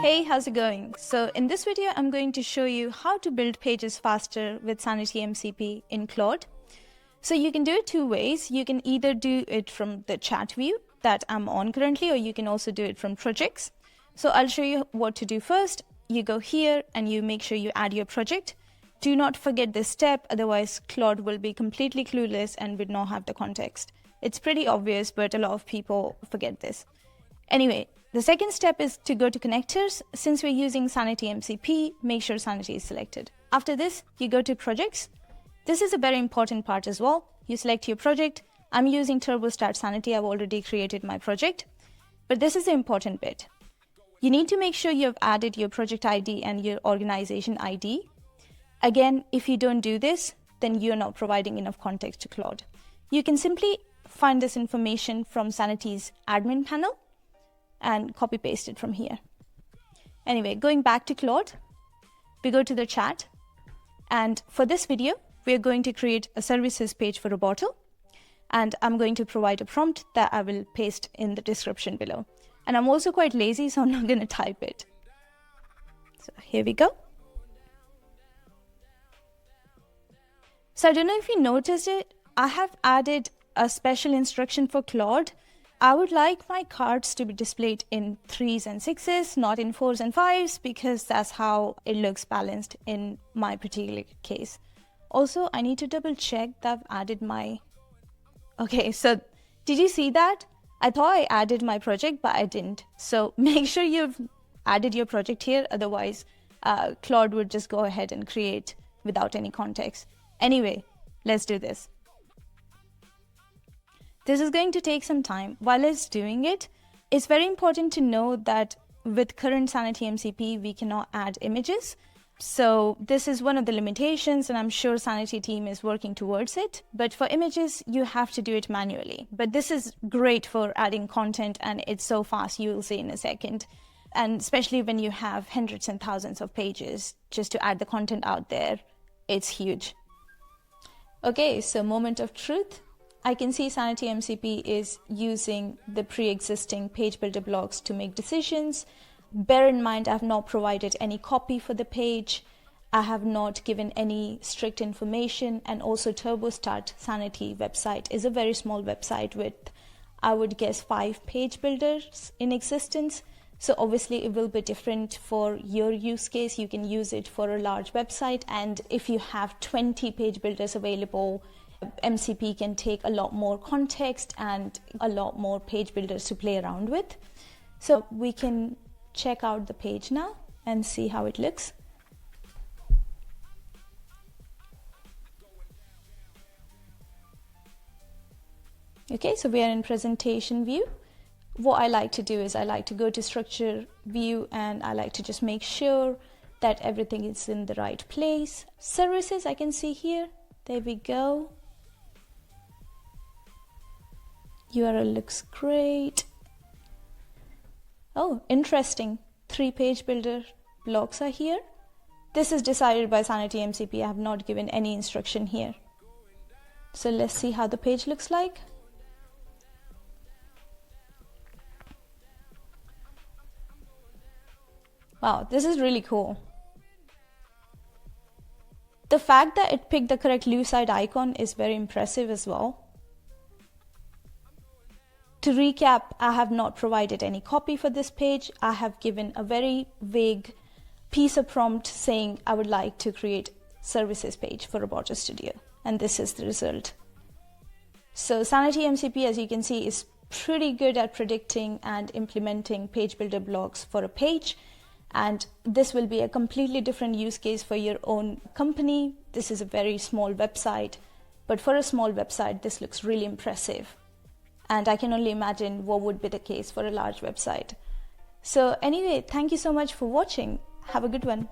Hey, how's it going? So in this video, I'm going to show you how to build pages faster with Sanity MCP in Claude. So you can do it two ways. You can either do it from the chat view that I'm on currently, or you can also do it from projects. So I'll show you what to do first. You go here and you make sure you add your project. Do not forget this step, otherwise Claude will be completely clueless and would not have the context. It's pretty obvious, but a lot of people forget this. Anyway, the second step is to go to connectors. Since we're using Sanity MCP, make sure Sanity is selected. After this, you go to projects. This is a very important part as well. You select your project. I'm using TurboStart Sanity. I've already created my project. But this is the important bit. You need to make sure you have added your project ID and your organization ID. Again, if you don't do this, then you're not providing enough context to Claude. You can simply find this information from Sanity's admin panel and copy paste it from here. Anyway, going back to Claude, we go to the chat. And for this video, we're going to create a services page for a bottle. And I'm going to provide a prompt that I will paste in the description below. And I'm also quite lazy, so I'm not going to type it. So here we go. So I don't know if you noticed it, I have added a special instruction for Claude. I would like my cards to be displayed in 3s and 6s, not in 4s and 5s, because that's how it looks balanced in my particular case. Also, I need to double check that I've added my... Okay, so did you see that? I thought I added my project, but I didn't. So make sure you've added your project here, otherwise Claude would just go ahead and create without any context. Anyway, let's do this. This is going to take some time. While it's doing it, it's very important to know that with current Sanity MCP, we cannot add images. So this is one of the limitations, and I'm sure Sanity team is working towards it. But for images, you have to do it manually. But this is great for adding content, and it's so fast, you will see in a second. And especially when you have hundreds and thousands of pages, just to add the content out there, it's huge. Okay, so moment of truth. I can see Sanity MCP is using the pre-existing page builder blocks to make decisions. Bear in mind, I have not provided any copy for the page. I have not given any strict information, and also TurboStart Sanity website is a very small website with, I would guess, 5 page builders in existence. So obviously it will be different for your use case. You can use it for a large website, and if you have 20 page builders available, MCP can take a lot more context and a lot more page builders to play around with. So we can check out the page now and see how it looks. Okay, so we are in presentation view. What I like to do is I like to go to structure view, and I like to just make sure that everything is in the right place. Services, I can see here. There we go. URL looks great. Oh, interesting. 3 page builder blocks are here. This is decided by Sanity MCP. I have not given any instruction here. So let's see how the page looks like. Wow, this is really cool. The fact that it picked the correct left side icon is very impressive as well. To recap, I have not provided any copy for this page. I have given a very vague piece of prompt saying I would like to create services page for Roboto Studio, and this is the result. So Sanity MCP, as you can see, is pretty good at predicting and implementing page builder blocks for a page, and this will be a completely different use case for your own company. This is a very small website, but for a small website, this looks really impressive. And I can only imagine what would be the case for a large website. So anyway, thank you so much for watching. Have a good one.